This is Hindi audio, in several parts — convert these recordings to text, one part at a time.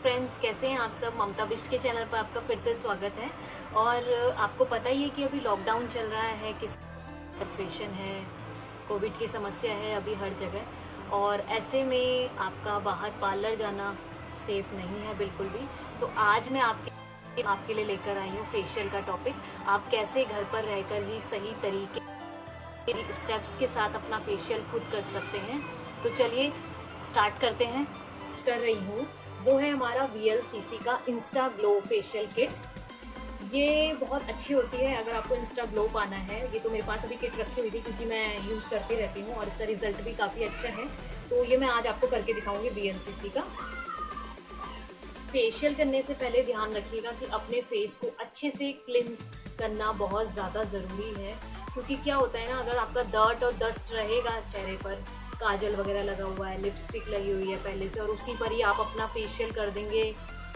फ्रेंड्स, कैसे हैं आप सब। ममता बिष्ट के चैनल पर आपका फिर से स्वागत है। और आपको पता ही है कि अभी लॉकडाउन चल रहा है, किस सिचुएशन है, कोविड की समस्या है अभी हर जगह। और ऐसे में आपका बाहर पार्लर जाना सेफ नहीं है बिल्कुल भी। तो आज मैं आपके लिए लेकर आई हूँ फेशियल का टॉपिक। आप कैसे घर पर रहकर ही सही तरीके स्टेप्स के साथ अपना फेशियल खुद कर सकते हैं। तो चलिए स्टार्ट करते हैं। कर रही हूँ वो है हमारा VLCC का इंस्टा ग्लो फेशियल किट। ये बहुत अच्छी होती है अगर आपको इंस्टा ग्लो पाना है। ये तो मेरे पास अभी किट रखी हुई थी क्योंकि मैं यूज़ करती रहती हूँ और इसका रिजल्ट भी काफ़ी अच्छा है। तो ये मैं आज आपको करके दिखाऊंगी VLCC का। फेशियल करने से पहले ध्यान रखिएगा कि अपने फेस को अच्छे से क्लिन्स करना बहुत ज़्यादा ज़रूरी है। क्योंकि क्या होता है ना, अगर आपका डर्ट और डस्ट रहेगा चेहरे पर, काजल वगैरह लगा हुआ है, लिपस्टिक लगी हुई है पहले से, और उसी पर ही आप अपना फेशियल कर देंगे,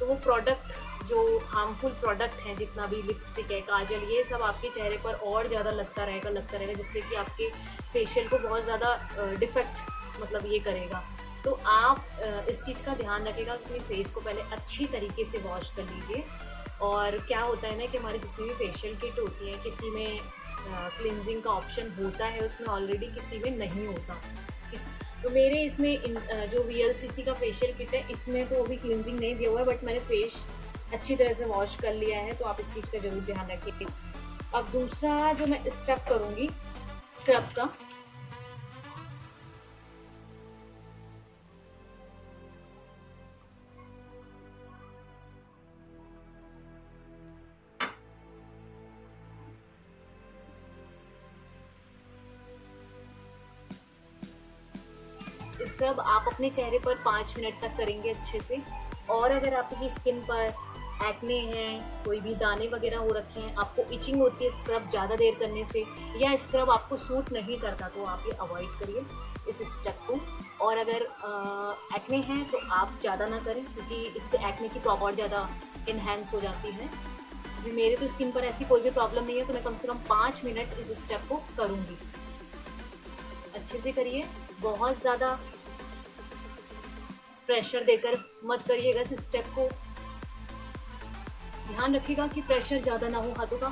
तो वो प्रोडक्ट जो हार्मफुल प्रोडक्ट हैं, जितना भी लिपस्टिक है, काजल, ये सब आपके चेहरे पर और ज़्यादा लगता रहेगा, जिससे कि आपके फेशियल को बहुत ज़्यादा डिफेक्ट मतलब ये करेगा। तो आप इस चीज़ का ध्यान रखिएगा कि अपने फेस को पहले अच्छी तरीके से वॉश कर लीजिए। और क्या होता है ना कि हमारी जितनी भी फेशियल किट होती है, किसी में क्लिनजिंग का ऑप्शन होता है, उसमें ऑलरेडी किसी में नहीं होता। तो मेरे इसमें जो VLCC का फेशियल किट है, इसमें तो अभी क्लिनजिंग नहीं दिया हुआ है, बट मैंने फेस अच्छी तरह से वॉश कर लिया है। तो आप इस चीज़ का ज़रूर ध्यान रखिए। अब दूसरा जो मैं स्टेप करूँगी स्क्रब का, स्क्रब आप अपने चेहरे पर 5 मिनट तक करेंगे अच्छे से। और अगर आपकी स्किन पर एक्ने हैं, कोई भी दाने वगैरह हो रखे हैं, आपको इचिंग होती है स्क्रब ज़्यादा देर करने से, या स्क्रब आपको सूट नहीं करता, तो आप ये अवॉइड करिए इस स्टेप को। और अगर एक्ने हैं तो आप ज़्यादा ना करें, क्योंकि इससे एक्ने की प्रॉब्लम ज़्यादा इन्हेंस हो जाती है। अभी मेरे तो स्किन पर ऐसी कोई भी प्रॉब्लम नहीं है, तो मैं कम से कम 5 मिनट इस स्टेप को करूँगी। अच्छे से करिए, बहुत ज़्यादा प्रेशर देकर मत करिएगा इस स्टेप को। ध्यान रखिएगा कि प्रेशर ज़्यादा ना हो हाथों का।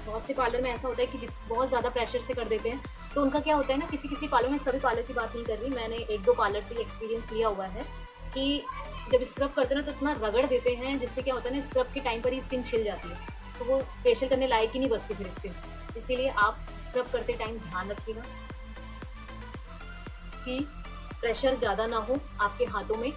बहुत से पार्लर में ऐसा होता है कि बहुत ज़्यादा प्रेशर से कर देते हैं, तो उनका क्या होता है ना, किसी पार्लर में, सभी पार्लर की बात नहीं कर रही, मैंने 1-2 पार्लर से एक्सपीरियंस लिया हुआ है कि जब स्क्रब करते हैं ना, तो इतना रगड़ देते हैं, जिससे क्या होता है ना, स्क्रब के टाइम पर ही स्किन छिल जाती है, तो वो फेशियल करने लायक ही नहीं बचती फिर स्किन। इसीलिए आप स्क्रब करते टाइम ध्यान रखिएगा कि प्रेशर ज़्यादा ना हो आपके हाथों में।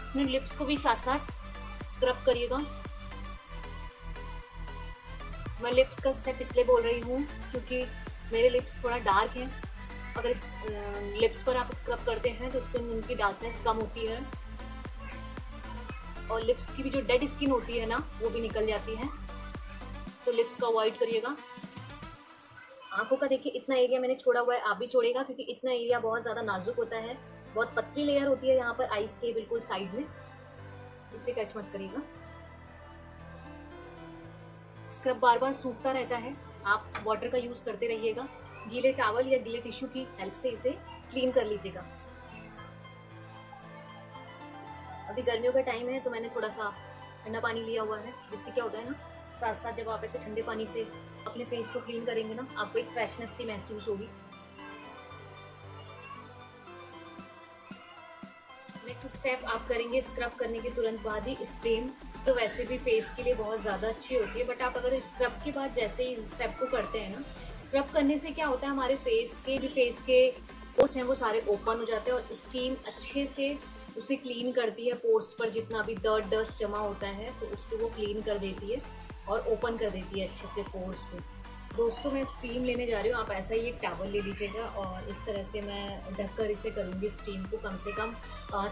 अपने लिप्स को भी साथ साथ स्क्रब करिएगा। मैं लिप्स का स्टेप इसलिए बोल रही हूँ क्योंकि मेरे लिप्स थोड़ा डार्क हैं। अगर इस लिप्स पर आप स्क्रब करते हैं तो उससे उनकी डार्कनेस कम होती है, और लिप्स की भी जो डेड स्किन होती है ना, वो भी निकल जाती है। तो लिप्स का अवॉइड करिएगा। आंखों का देखिए, इतना एरिया मैंने छोड़ा हुआ है, आप भी छोड़ेगा, क्योंकि इतना एरिया बहुत ज़्यादा नाजुक होता है। बहुत पतली लेयर होती है यहाँ पर आइस के बिल्कुल साइड में, इसे टच मत करिएगा। स्क्रब बार बार सूखता रहता है, आप वाटर का यूज़ करते रहिएगा। गीले टॉवल या गीले टिश्यू की हेल्प से इसे क्लीन कर लीजिएगा। अभी गर्मियों का टाइम है, तो मैंने थोड़ा सा ठंडा पानी लिया हुआ है, जिससे क्या होता है ना, साथ साथ जब आप ऐसे ठंडे पानी से अपने फेस को क्लीन करेंगे ना, आपको एक फ्रेशनेस सी महसूस होगी। नेक्स्ट स्टेप आप करेंगे स्क्रब करने के तुरंत बाद ही स्टीम। तो वैसे भी फेस के लिए बहुत ज़्यादा अच्छी होती है, बट आप अगर स्क्रब के बाद जैसे ही स्टेप को करते हैं ना, स्क्रब करने से क्या होता है, हमारे फेस के पोर्स हैं वो सारे ओपन हो जाते हैं, और स्टीम अच्छे से उसे क्लीन करती है। पोर्स पर जितना भी डर्ट डस्ट जमा होता है, तो उसको वो क्लीन कर देती है और ओपन कर देती है अच्छे से पोर्स को। दोस्तों, मैं स्टीम लेने जा रही हूँ, आप ऐसा ही एक टॉवल ले लीजिएगा, और इस तरह से मैं ढककर इसे करूँगी स्टीम को कम से कम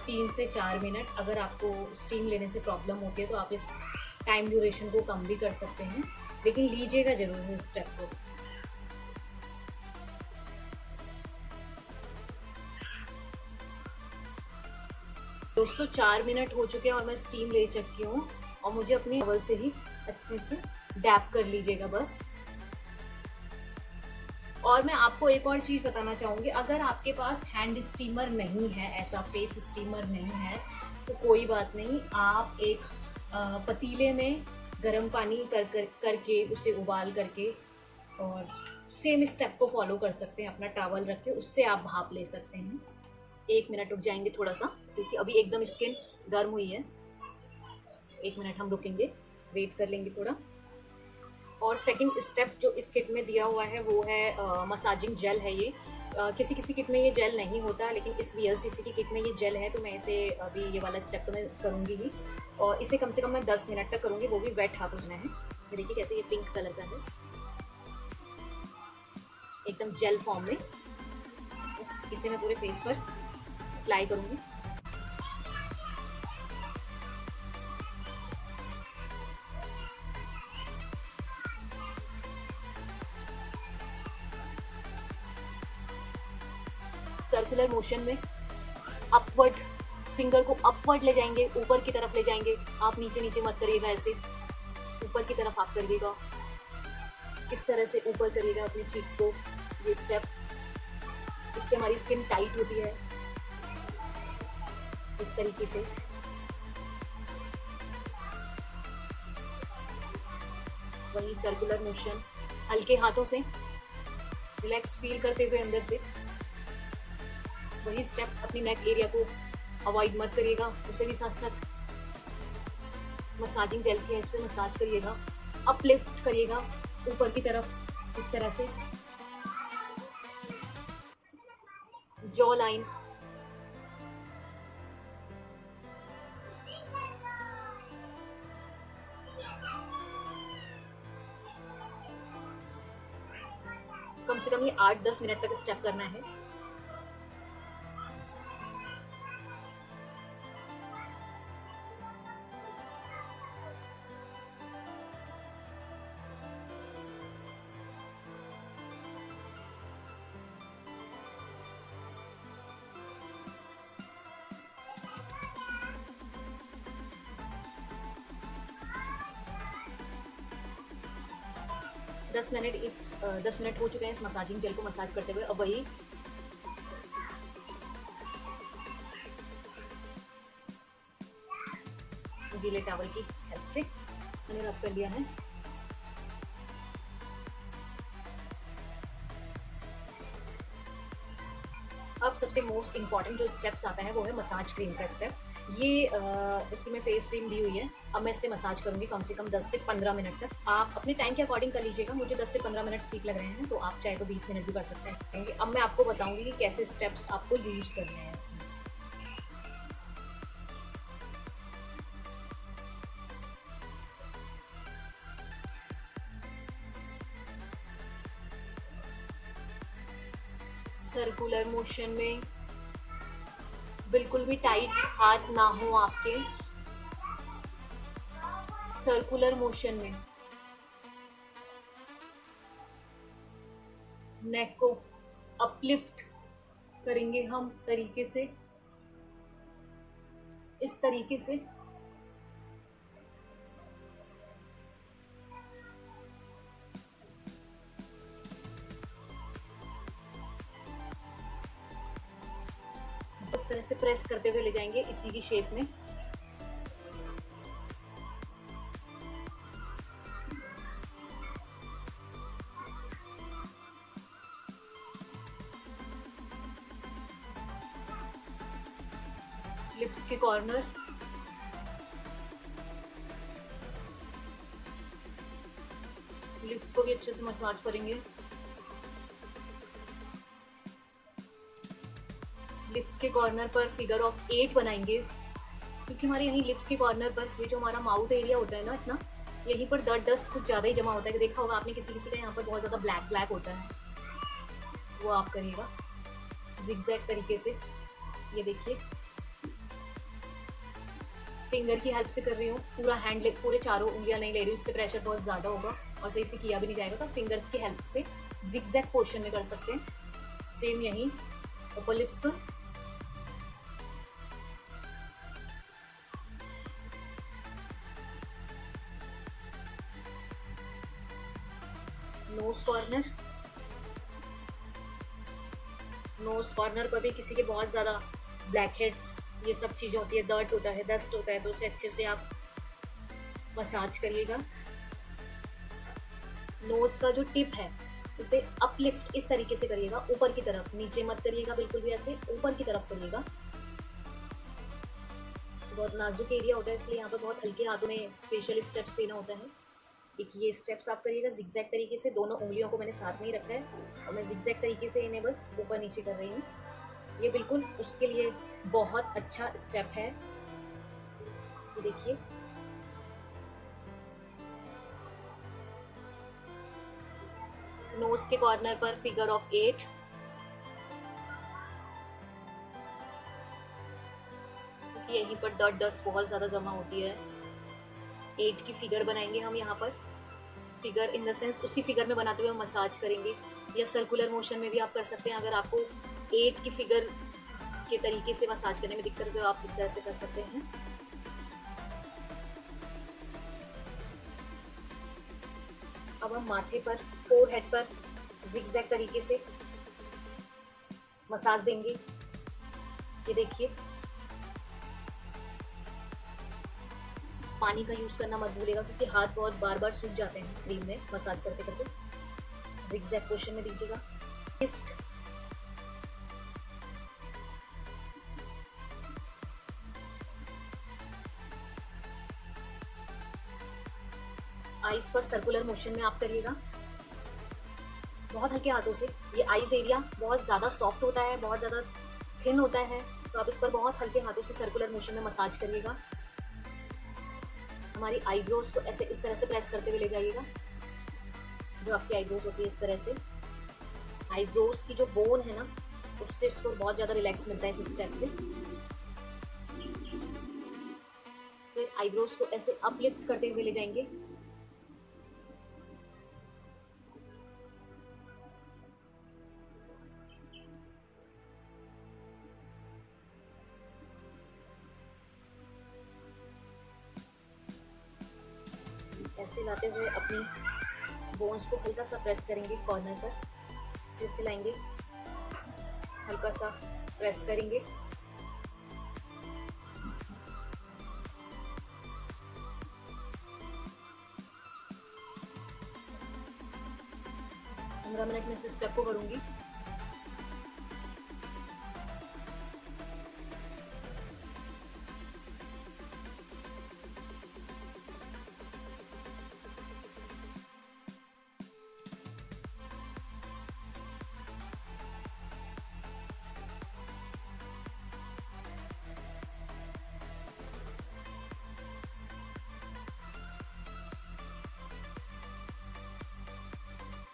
3 से 4 मिनट। अगर आपको स्टीम लेने से प्रॉब्लम होती है तो आप इस टाइम ड्यूरेशन को कम भी कर सकते हैं, लेकिन लीजिएगा ज़रूर इस स्टेप को। दोस्तों 4 मिनट हो चुके हैं और मैं स्टीम ले चुकी हूँ, और मुझे अपनी टॉवल से ही अच्छे से डैप कर लीजिएगा बस। और मैं आपको एक और चीज़ बताना चाहूँगी, अगर आपके पास हैंड स्टीमर नहीं है, ऐसा फेस स्टीमर नहीं है, तो कोई बात नहीं, आप एक पतीले में गर्म पानी करके उसे उबाल करके और सेम स्टेप को फॉलो कर सकते हैं, अपना टॉवल रख के उससे आप भाप ले सकते हैं। 1 मिनट रुक जाएंगे थोड़ा सा, क्योंकि अभी एकदम स्किन गर्म हुई है। 1 मिनट हम रुकेंगे, वेट कर लेंगे थोड़ा। और सेकंड स्टेप जो इस किट में दिया हुआ है वो है मसाजिंग जेल है ये। किसी किसी किट में ये जेल नहीं होता, लेकिन इस वीएलसीसी की किट में ये जेल है, तो मैं इसे अभी ये वाला स्टेप तो मैं करूँगी ही, और इसे कम से कम मैं 10 मिनट तक करूँगी, वो भी वेट हाथों से है। ये देखिए कैसे ये पिंक कलर का है, एकदम जेल फॉर्म में। इसे मैं पूरे फेस पर अप्लाई करूँगी। सर्कुलर मोशन में अपवर्ड, फिंगर को अपवर्ड ले जाएंगे, ऊपर की तरफ ले जाएंगे। आप नीचे नीचे मत करिएगा, ऐसे ऊपर की तरफ आप करिएगा, इस तरह से ऊपर करिएगा अपने चीक्स को। ये स्टेप, इससे हमारी स्किन टाइट होती है, इस तरीके से। वही सर्कुलर मोशन, हल्के हाथों से रिलैक्स फील करते हुए अंदर से। वही स्टेप, अपनी नेक एरिया को अवॉइड मत करिएगा, उसे भी साथ साथ मसाजिंग जेल की हेल्प से मसाज करिएगा। अपलिफ्ट करिएगा ऊपर की तरफ, इस तरह से। जॉ लाइन, कम से कम ये 8-10 मिनट तक स्टेप करना है। दस मिनट हो चुके हैं इस मसाजिंग जेल को मसाज करते हुए। अब वही गीले टॉवल की हेल्प से मैंने रब कर लिया है। अब सबसे मोस्ट इम्पॉर्टेंट जो स्टेप्स आता है वो है मसाज क्रीम का स्टेप। ये इसमें फेस क्रीम दी हुई है। अब मैं इससे मसाज करूंगी कम से कम 10 से 15 मिनट तक। आप अपने टाइम के अकॉर्डिंग कर लीजिएगा, मुझे 10 से 15 मिनट ठीक लग रहे हैं, तो आप चाहे तो 20 मिनट भी कर सकते हैं। अब मैं आपको बताऊंगी कि कैसे स्टेप्स आपको यूज करने हैं इसमें। सर्कुलर मोशन में बिल्कुल भी टाइट हाथ ना हो आपके। सर्कुलर मोशन में नेक को अपलिफ्ट करेंगे हम तरीके से, इस तरीके से। इस तरह से प्रेस करते हुए ले जाएंगे इसी की शेप में। लिप्स के कॉर्नर, लिप्स को भी अच्छे से मसाज करेंगे। लिप्स के कॉर्नर पर फिगर ऑफ 8 बनाएंगे, क्योंकि हमारे यहीं लिप्स के कॉर्नर पर ये जो हमारा माउथ एरिया होता है ना, इतना यहीं पर दर्द डस्ट कुछ ज़्यादा ही जमा होता है। देखा होगा आपने किसी किसी का यहाँ पर बहुत ज़्यादा ब्लैक ब्लैक होता है, वो आप करिएगा जिगजैग तरीके से। ये देखिए फिंगर की हेल्प से कर रही हूँ, पूरा हैंड पूरे चारों उंगलियां नहीं ले रही हूँ, उससे प्रेशर बहुत ज़्यादा होगा और सही से किया भी नहीं जाएगा। तो फिंगर्स की हेल्प से जिगजैग पोर्शन में कर सकते हैं। सेम यहीं ऊपर लिप्स पर, नोज कॉर्नर, नोज कॉर्नर पर भी किसी के बहुत ज़्यादा ब्लैक हेड्स ये सब चीज़ें होती है, डर्ट होता है, डस्ट होता है, तो उसे अच्छे से आप मसाज करिएगा। नोज का जो टिप है उसे अपलिफ्ट इस तरीके से करिएगा, ऊपर की तरफ, नीचे मत करिएगा बिल्कुल भी, ऐसे ऊपर की तरफ करिएगा। बहुत नाजुक एरिया होता है इसलिए यहाँ पर बहुत हल्के हाथों में फेशियल स्टेप्स देना होता है। एक ये स्टेप्स आप करिएगा जिगजैग तरीके से, दोनों उंगलियों को मैंने साथ में ही रखा है और मैं जिगजैग तरीके से इन्हें बस ऊपर नीचे कर रही हूँ। ये बिल्कुल उसके लिए बहुत अच्छा स्टेप है। ये देखिए, नोज के कॉर्नर पर फिगर ऑफ 8, क्योंकि यहीं पर डस्ट बहुत ज़्यादा जमा होती है। 8 की फिगर बनाएंगे हम यहाँ पर, फिगर इन द सेंस उसी फिगर में बनाते हुए हम मसाज करेंगे, या सर्कुलर मोशन में भी आप कर सकते हैं। अगर आपको 8 की फिगर के तरीके से मसाज करने में दिक्कत है तो आप इस तरह से कर सकते हैं। अब हम माथे पर, फोरहेड पर जिगजैग तरीके से मसाज देंगे। ये देखिए, पानी का यूज करना मत भूलिएगा क्योंकि हाथ बहुत बार बार सूख जाते हैं क्रीम में मसाज करते करते। जिगजैग पोर्शन में दीजिएगा। लिफ्ट, आईज पर सर्कुलर मोशन में आप करिएगा बहुत हल्के हाथों से। ये आईज एरिया बहुत ज़्यादा सॉफ्ट होता है, बहुत ज़्यादा थिन होता है, तो आप इस पर बहुत हल्के हाथों से सर्कुलर मोशन में मसाज करिएगा। हमारी आईब्रोज को ऐसे इस तरह से प्रेस करते हुए ले जाइएगा। जो आपकी आईब्रोज होती है इस तरह से, आईब्रोज की जो बोन है ना उससे इसको बहुत ज़्यादा रिलैक्स मिलता है इस स्टेप से। फिर आईब्रोज को ऐसे अपलिफ्ट करते हुए ले जाएंगे। ऐसे लाते हुए अपनी बोन्स को हल्का सा प्रेस करेंगे कॉर्नर पर, फिर से लाएंगे, हल्का सा प्रेस करेंगे। पंद्रह मिनट में इस स्टेप को करूंगी।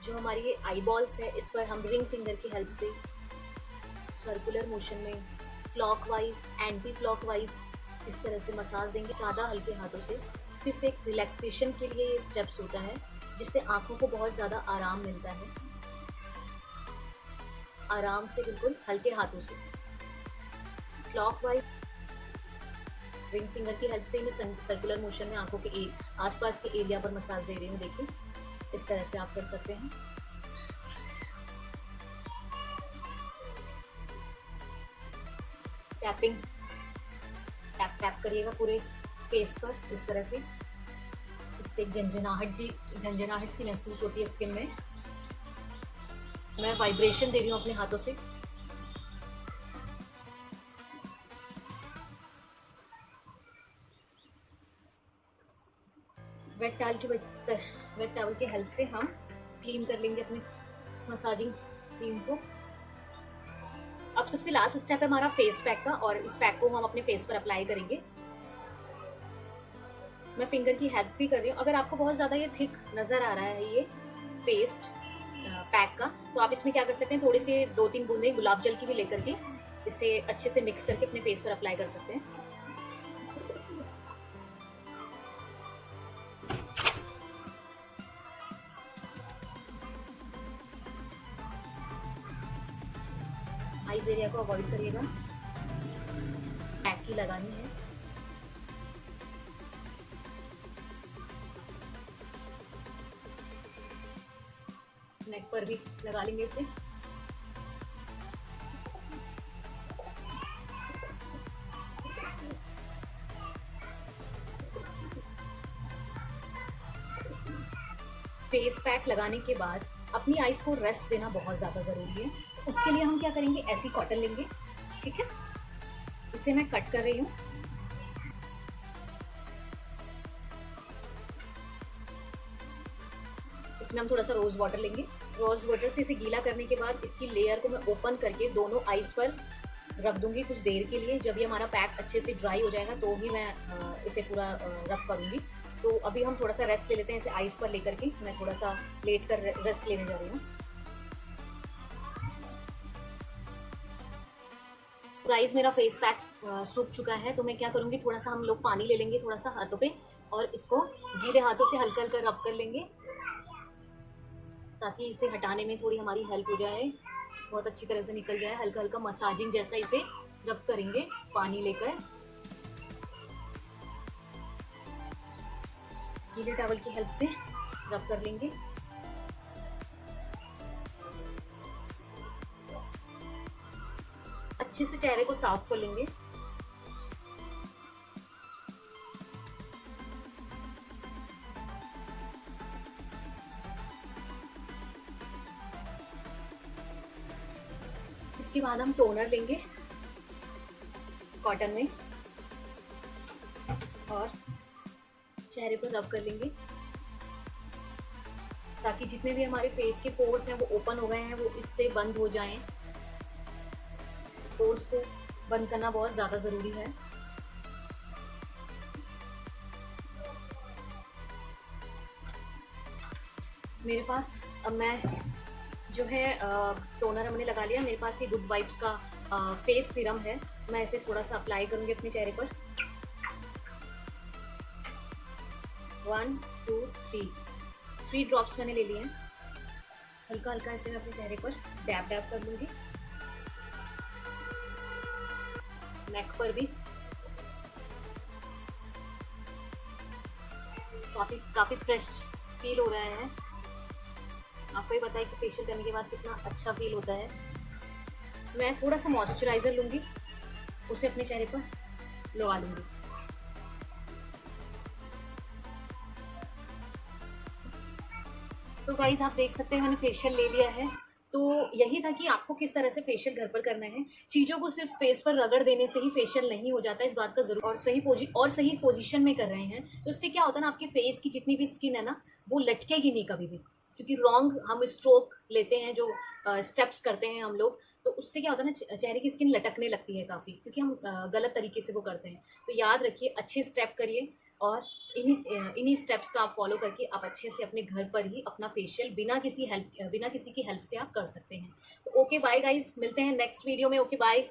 जो हमारी ये आई बॉल्स है इस पर हम रिंग फिंगर की हेल्प से सर्कुलर मोशन में क्लॉकवाइज, एंटी क्लॉकवाइज इस तरह से मसाज देंगे ज़्यादा हल्के हाथों से। सिर्फ एक रिलैक्सेशन के लिए ये स्टेप्स होता है जिससे आंखों को बहुत ज़्यादा आराम मिलता है। आराम से बिल्कुल हल्के हाथों से क्लॉकवाइज रिंग फिंगर की हेल्प से मैं सर्कुलर मोशन में आंखों के आसपास के एरिया पर मसाज दे रही हूँ। देखिए, इस तरह से आप कर सकते हैं। टैपिंग, टैप टैप करिएगा पूरे फेस पर इस तरह से, इससे झंझनाहट सी महसूस होती है स्किन में। मैं वाइब्रेशन दे रही हूँ अपने हाथों से। वेट टॉवल की हेल्प से हम क्लीन कर लेंगे अपने मसाजिंग क्रीम को। अब सबसे लास्ट स्टेप है हमारा फेस पैक का, और इस पैक को हम अपने फेस पर अप्लाई करेंगे। मैं फिंगर की हेल्प से कर रही हूँ। अगर आपको बहुत ज़्यादा ये थिक नज़र आ रहा है ये पेस्ट पैक का, तो आप इसमें क्या कर सकते हैं, थोड़ी सी 2-3 बूंदें गुलाब जल की भी लेकर के इसे अच्छे से मिक्स करके अपने फेस पर अप्लाई कर सकते हैं। आईज एरिया को अवॉइड करिएगा, पैक की लगानी है। नेक पर भी लगा लेंगे इसे। फेस पैक लगाने के बाद अपनी आइज़ को रेस्ट देना बहुत ज़्यादा ज़रूरी है। उसके लिए हम क्या करेंगे, ऐसी कॉटन लेंगे, ठीक है। इसे मैं कट कर रही हूँ। इसमें हम थोड़ा सा रोज़ वाटर लेंगे। रोज़ वाटर से इसे गीला करने के बाद इसकी लेयर को मैं ओपन करके दोनों आइज़ पर रख दूंगी कुछ देर के लिए। जब ये हमारा पैक अच्छे से ड्राई हो जाएगा तो ही मैं इसे पूरा रब करूँगी। तो अभी हम थोड़ा सा रेस्ट ले लेते हैं, इसे आइस पर लेकर के मैं थोड़ा सा लेट कर रेस्ट लेने जा रही हूँ। गाइस मेरा फेस पैक सूख चुका है, तो मैं क्या करूँगी, थोड़ा सा हम लोग पानी ले लेंगे थोड़ा सा हाथों पे और इसको गीले हाथों से हल्का हल्का रब कर लेंगे ताकि इसे हटाने में थोड़ी हमारी हेल्प हो जाए, बहुत अच्छी तरह से निकल जाए। हल्का हल्का मसाजिंग जैसा इसे रब करेंगे पानी लेकर। गीले टॉवल की हेल्प से रब कर लेंगे। अच्छे से चेहरे को साफ कर लेंगे। इसके बाद हम टोनर लेंगे कॉटन में और चेहरे पर रब कर लेंगे ताकि जितने भी हमारे फेस के पोर्स हैं वो ओपन हो गए हैं वो इससे बंद हो जाएं। पोर्स को बंद करना बहुत ज़्यादा ज़रूरी है। मेरे पास अब मैं जो है टोनर हमने लगा लिया। मेरे पास ये गुड वाइब्स का फेस सीरम है, मैं इसे थोड़ा सा अप्लाई करूँगी अपने चेहरे पर। 1 2 3 ड्रॉप्स मैंने ले लिए हैं। हल्का हल्का इसे मैं अपने चेहरे पर डैब डैब कर लूँगी, नेक पर भी। काफ़ी फ्रेश फील हो रहा है। आपको ही पता है कि फेशियल करने के बाद कितना अच्छा फील होता है। मैं थोड़ा सा मॉइस्चराइज़र लूँगी, उसे अपने चेहरे पर लगा लूँगी। तो गाइज आप देख सकते हैं मैंने फेशियल ले लिया है। तो यही था कि आपको किस तरह से फेशियल घर पर करना है। चीज़ों को सिर्फ फेस पर रगड़ देने से ही फेशियल नहीं हो जाता, इस बात का जरूर, और सही पोजीशन में कर रहे हैं तो इससे क्या होता है ना, आपके फेस की जितनी भी स्किन है ना वो लटकेगी नहीं कभी भी। क्योंकि रॉन्ग हम स्ट्रोक लेते हैं, जो स्टेप्स करते हैं हम लोग, तो उससे क्या होता है ना, चेहरे की स्किन लटकने लगती है काफ़ी, क्योंकि हम गलत तरीके से वो करते हैं। तो याद रखिए, अच्छे स्टेप करिए और इन्हीं स्टेप्स का आप फॉलो करके आप अच्छे से अपने घर पर ही अपना फेशियल बिना किसी की हेल्प से आप कर सकते हैं। तो ओके बाय गाइस, मिलते हैं नेक्स्ट वीडियो में। Okay bye.